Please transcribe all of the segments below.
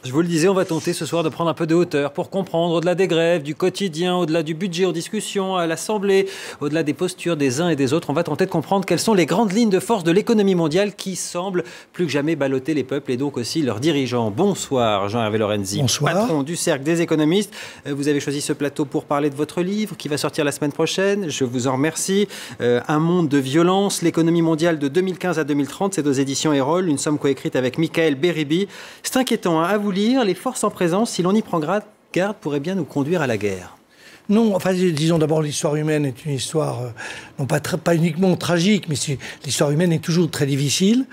Je vous le disais, on va tenter ce soir de prendre un peu de hauteur pour comprendre, au-delà des grèves, du quotidien, au-delà du budget en discussion à l'Assemblée, au-delà des postures des uns et des autres, on va tenter de comprendre quelles sont les grandes lignes de force de l'économie mondiale qui semblent plus que jamais ballotter les peuples et donc aussi leurs dirigeants. Bonsoir Jean-Hervé Lorenzi, bonsoir. Patron du Cercle des économistes. Vous avez choisi ce plateau pour parler de votre livre qui va sortir la semaine prochaine. Je vous en remercie. Un monde de violence, l'économie mondiale de 2015 à 2030, c'est aux éditions Erol, une somme coécrite avec Michael Beribi. C'est inquiétant, hein, à vous lire, les forces en présence, si l'on y prend garde, pourraient bien nous conduire à la guerre. Non, enfin, disons d'abord, l'histoire humaine est une histoire, non pas uniquement tragique, mais l'histoire humaine est toujours très difficile.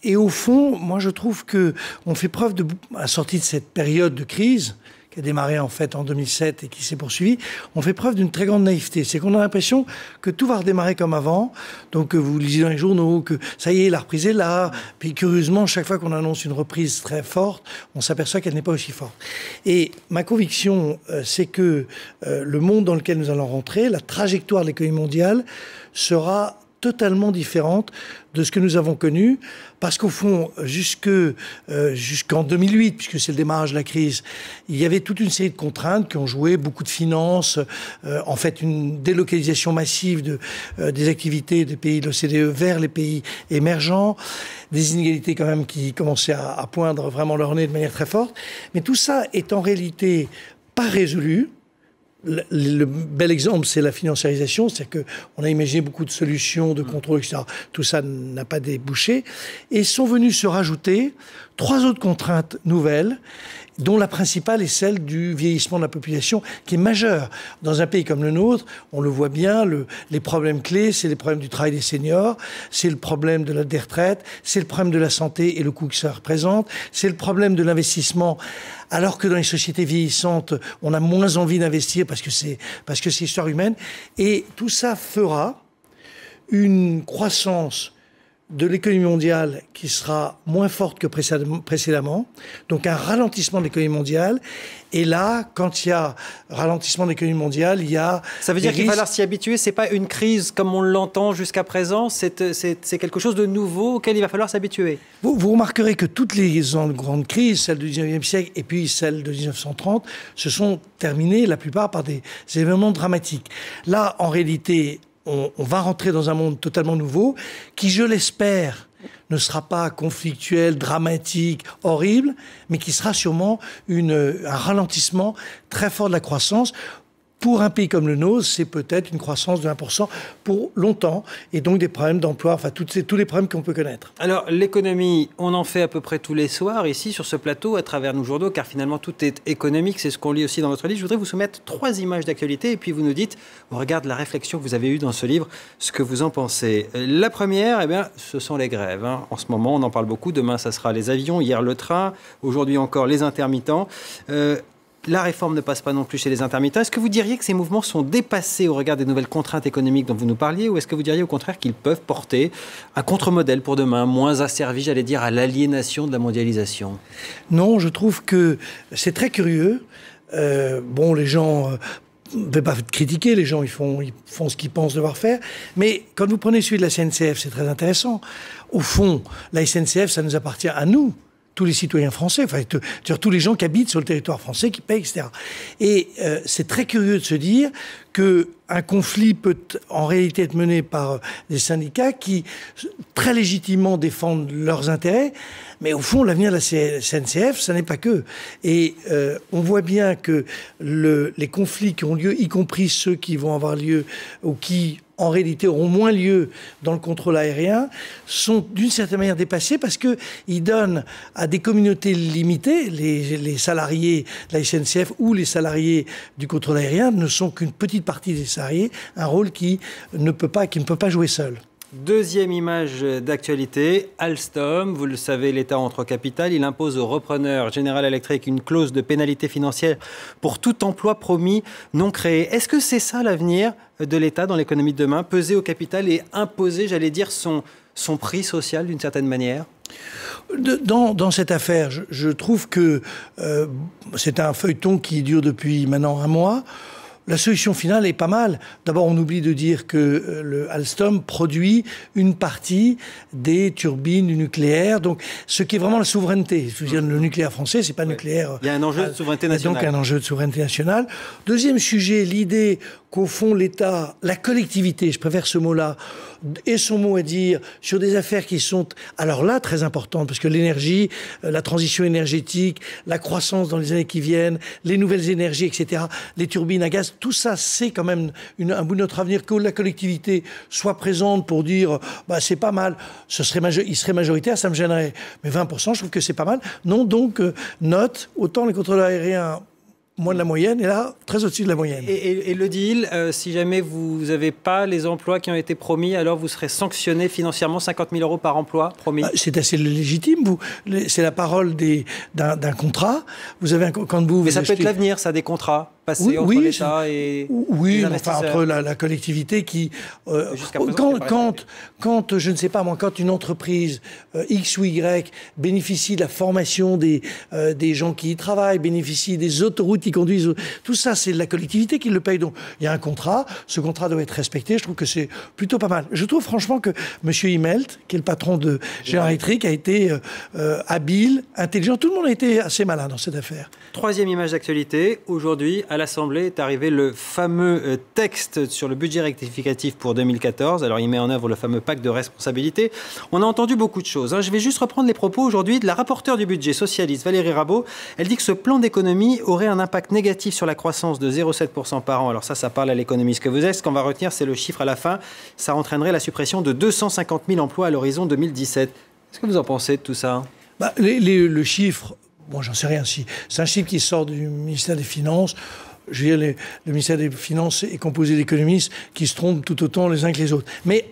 Et au fond, moi je trouve qu'on fait preuve, à la sortie de cette période de crise, qui a démarré en fait en 2007 et qui s'est poursuivie, on fait preuve d'une très grande naïveté. C'est qu'on a l'impression que tout va redémarrer comme avant. Donc vous lisez dans les journaux que ça y est, la reprise est là. Puis curieusement, chaque fois qu'on annonce une reprise très forte, on s'aperçoit qu'elle n'est pas aussi forte. Et ma conviction, c'est que le monde dans lequel nous allons rentrer, la trajectoire de l'économie mondiale sera totalement différente de ce que nous avons connu, parce qu'au fond, jusqu'en 2008, puisque c'est le démarrage de la crise, il y avait toute une série de contraintes qui ont joué, beaucoup de finances, en fait une délocalisation massive des activités des pays de l'OCDE vers les pays émergents, des inégalités quand même qui commençaient à poindre vraiment leur nez de manière très forte. Mais tout ça est en réalité pas résolu. Le bel exemple, c'est la financiarisation, c'est-à-dire qu'on a imaginé beaucoup de solutions, de contrôle, etc. Tout ça n'a pas débouché. Et sont venues se rajouter 3 autres contraintes nouvelles, dont la principale est celle du vieillissement de la population, qui est majeure. Dans un pays comme le nôtre, on le voit bien, les problèmes clés, c'est les problèmes du travail des seniors, c'est le problème des retraites, c'est le problème de la santé et le coût que ça représente, c'est le problème de l'investissement, alors que dans les sociétés vieillissantes, on a moins envie d'investir parce que c'est histoire humaine. Et tout ça fera une croissance de l'économie mondiale qui sera moins forte que précédemment, donc un ralentissement de l'économie mondiale. Et là, quand il y a ralentissement de l'économie mondiale, il y a... Ça veut dire qu'il va falloir s'y habituer, c'est pas une crise comme on l'entend jusqu'à présent, c'est quelque chose de nouveau auquel il va falloir s'habituer. Vous remarquerez que toutes les grandes crises, celles du 19e siècle et puis celles de 1930, se sont terminées la plupart par des événements dramatiques. Là, en réalité, on va rentrer dans un monde totalement nouveau qui, je l'espère, ne sera pas conflictuel, dramatique, horrible, mais qui sera sûrement un ralentissement très fort de la croissance. Pour un pays comme le nôtre, c'est peut-être une croissance de 1% pour longtemps, et donc des problèmes d'emploi, enfin tous les problèmes qu'on peut connaître. Alors l'économie, on en fait à peu près tous les soirs ici sur ce plateau à travers nos journaux, car finalement tout est économique, c'est ce qu'on lit aussi dans votre livre. Je voudrais vous soumettre 3 images d'actualité et puis vous nous dites, on regarde la réflexion que vous avez eue dans ce livre, ce que vous en pensez. La première, eh bien, ce sont les grèves. Hein. En ce moment, on en parle beaucoup. Demain, ça sera les avions, hier le train, aujourd'hui encore les intermittents. La réforme ne passe pas non plus chez les intermittents. Est-ce que vous diriez que ces mouvements sont dépassés au regard des nouvelles contraintes économiques dont vous nous parliez, ou est-ce que vous diriez au contraire qu'ils peuvent porter un contre-modèle pour demain, moins asservi, j'allais dire, à l'aliénation de la mondialisation? Non, je trouve que c'est très curieux. Les gens... on ne peut pas critiquer, les gens ils font ce qu'ils pensent devoir faire, mais quand vous prenez celui de la SNCF, c'est très intéressant. Au fond, la SNCF, ça nous appartient à nous, tous les citoyens français, enfin, tous les gens qui habitent sur le territoire français, qui payent, etc. Et c'est très curieux de se dire qu'un conflit peut en réalité être mené par des syndicats qui, très légitimement, défendent leurs intérêts, mais au fond, l'avenir de la SNCF, ça n'est pas que. Et on voit bien que les conflits qui ont lieu, y compris ceux qui vont avoir lieu, ou qui en réalité auront moins lieu dans le contrôle aérien, sont d'une certaine manière dépassés parce qu'ils donnent à des communautés limitées, les salariés de la SNCF ou les salariés du contrôle aérien ne sont qu'une petite partie des salariés, un rôle qui ne peut pas jouer seul. Deuxième image d'actualité, Alstom, vous le savez, l'État entre au capital, il impose au repreneur General Electric une clause de pénalité financière pour tout emploi promis non créé. Est-ce que c'est ça l'avenir de l'État dans l'économie de demain, peser au capital et imposer, j'allais dire, son prix social d'une certaine manière ? Dans cette affaire, je trouve que c'est un feuilleton qui dure depuis maintenant un mois. La solution finale est pas mal. D'abord, on oublie de dire que le Alstom produit une partie des turbines du nucléaire, donc ce qui est vraiment la souveraineté. Je veux dire, le nucléaire français, c'est pas nucléaire. Il y a un enjeu de souveraineté nationale. Donc un enjeu de souveraineté nationale. Deuxième sujet, l'idée qu'au fond l'État, la collectivité, je préfère ce mot-là, ait son mot à dire sur des affaires qui sont, alors là, très importantes, parce que l'énergie, la transition énergétique, la croissance dans les années qui viennent, les nouvelles énergies, etc., les turbines à gaz, tout ça, c'est quand même un bout de notre avenir, que la collectivité soit présente pour dire, bah, c'est pas mal, il serait majoritaire, ça me gênerait. Mais 20%, je trouve que c'est pas mal. Non, donc, note, autant les contrôleurs aériens, moins de la moyenne, et là, très au-dessus de la moyenne. Et le deal, si jamais vous n'avez pas les emplois qui ont été promis, alors vous serez sanctionné financièrement 50 000 € par emploi promis. C'est assez légitime. C'est la parole d'un contrat. Vous avez quand vous. Mais ça peut être l'avenir, ça, des contrats passés entre l'État et les investisseurs. Enfin, entre la collectivité qui. Quand, je ne sais pas moi, quand une entreprise X ou Y bénéficie de la formation des gens qui y travaillent, bénéficie des autoroutes qui conduisent, tout ça, c'est la collectivité qui le paye. Donc, il y a un contrat. Ce contrat doit être respecté. Je trouve que c'est plutôt pas mal. Je trouve franchement que M. Immelt, qui est le patron de General Electric, a été habile, intelligent. Tout le monde a été assez malin dans cette affaire. Troisième image d'actualité. Aujourd'hui, à l'Assemblée est arrivé le fameux texte sur le budget rectificatif pour 2014. Alors, il met en œuvre le fameux pacte de responsabilité. On a entendu beaucoup de choses. Je vais juste reprendre les propos aujourd'hui de la rapporteure du budget socialiste, Valérie Rabault. Elle dit que ce plan d'économie aurait un impact négatif sur la croissance de 0,7% par an. Alors ça parle à l'économiste que vous êtes. Ce qu'on va retenir, c'est le chiffre à la fin. Ça entraînerait la suppression de 250 000 emplois à l'horizon 2017. Qu'est-ce que vous en pensez de tout ça ? Le chiffre, bon, j'en sais rien. C'est un chiffre qui sort du ministère des Finances. Je veux dire, le ministère des Finances est composé d'économistes qui se trompent tout autant les uns que les autres. Mais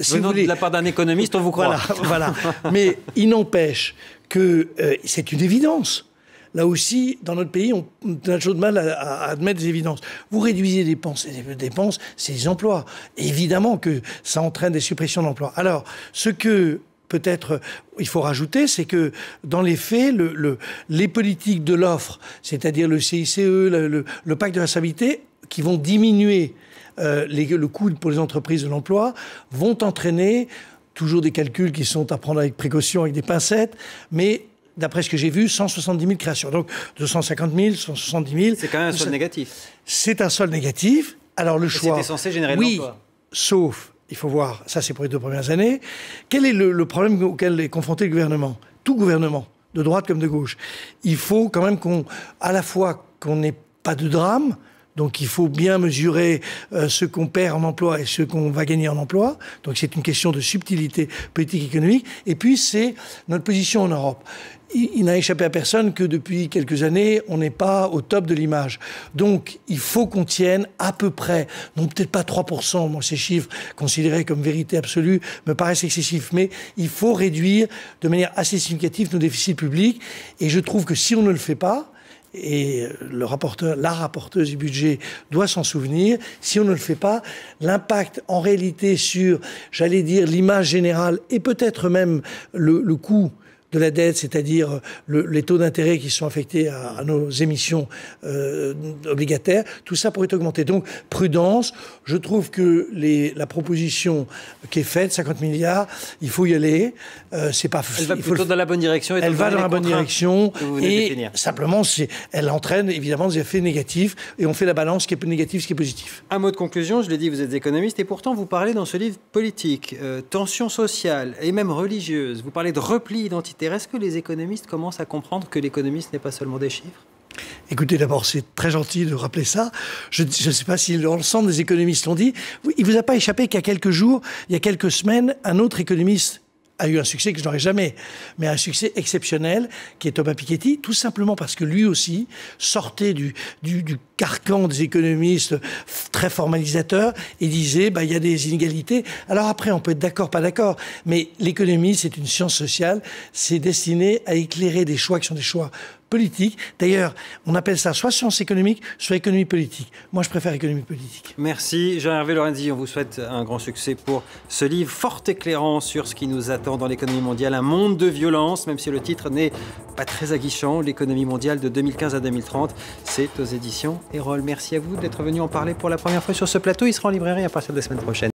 si venant vous voulez, de la part d'un économiste, on vous croit. Voilà. Mais il n'empêche que c'est une évidence. Là aussi, dans notre pays, on a toujours de mal à admettre des évidences. Vous réduisez les dépenses, et les dépenses, c'est les emplois. Et évidemment que ça entraîne des suppressions d'emplois. Alors, ce que peut-être il faut rajouter, c'est que dans les faits, les politiques de l'offre, c'est-à-dire le CICE, le pacte de responsabilité, qui vont diminuer le coût pour les entreprises de l'emploi, vont entraîner toujours des calculs qui sont à prendre avec précaution, avec des pincettes, mais d'après ce que j'ai vu, 170 000 créations. Donc 250 000, 170 000. C'est quand même un solde négatif. C'est un solde négatif. Alors le choix... C'était censé générer de l'emploi. Sauf, il faut voir, ça c'est pour les 2 premières années, quel est le problème auquel est confronté le gouvernement ? Tout gouvernement, de droite comme de gauche. Il faut quand même à la fois qu'on n'ait pas de drame, donc il faut bien mesurer ce qu'on perd en emploi et ce qu'on va gagner en emploi. Donc c'est une question de subtilité politique économique. Et puis c'est notre position en Europe. Il n'a échappé à personne que depuis quelques années, on n'est pas au top de l'image. Donc, il faut qu'on tienne à peu près, non peut-être pas 3%, moi ces chiffres considérés comme vérité absolue me paraissent excessifs, mais il faut réduire de manière assez significative nos déficits publics. Et je trouve que si on ne le fait pas, et la rapporteuse du budget doit s'en souvenir, si on ne le fait pas, l'impact en réalité sur, j'allais dire, l'image générale et peut-être même le coût de la dette, c'est-à-dire les taux d'intérêt qui sont affectés à nos émissions obligataires, tout ça pourrait augmenter. Donc, prudence. Je trouve que la proposition qui est faite, 50 milliards, il faut y aller. C'est pas. Elle va plutôt dans la bonne direction. Elle va dans la bonne direction. Et simplement, elle entraîne évidemment des effets négatifs. Et on fait la balance, ce qui est négatif, ce qui est positif. Un mot de conclusion. Je l'ai dit, vous êtes économiste et pourtant vous parlez dans ce livre politique, tension sociale et même religieuse. Vous parlez de repli identitaire. Est-ce que les économistes commencent à comprendre que l'économie, ce n'est pas seulement des chiffres ? Écoutez, d'abord, c'est très gentil de rappeler ça. Je ne sais pas si l'ensemble des économistes l'ont dit. Il ne vous a pas échappé qu'il y a quelques jours, il y a quelques semaines, un autre économiste a eu un succès que je n'aurais jamais, mais un succès exceptionnel, qui est Thomas Piketty, tout simplement parce que lui aussi sortait du carcan des économistes très formalisateurs et disait, il y a des inégalités. Alors après, on peut être d'accord, pas d'accord, mais l'économie, c'est une science sociale, c'est destiné à éclairer des choix qui sont des choix politique. D'ailleurs, on appelle ça soit sciences économiques, soit économie politique. Moi, je préfère économie politique. Merci Jean-Hervé Lorenzi, on vous souhaite un grand succès pour ce livre fort éclairant sur ce qui nous attend dans l'économie mondiale, un monde de violence, même si le titre n'est pas très aguichant, l'économie mondiale de 2015 à 2030, c'est aux éditions Erol. Merci à vous d'être venu en parler pour la première fois sur ce plateau, il sera en librairie à partir de la semaine prochaine.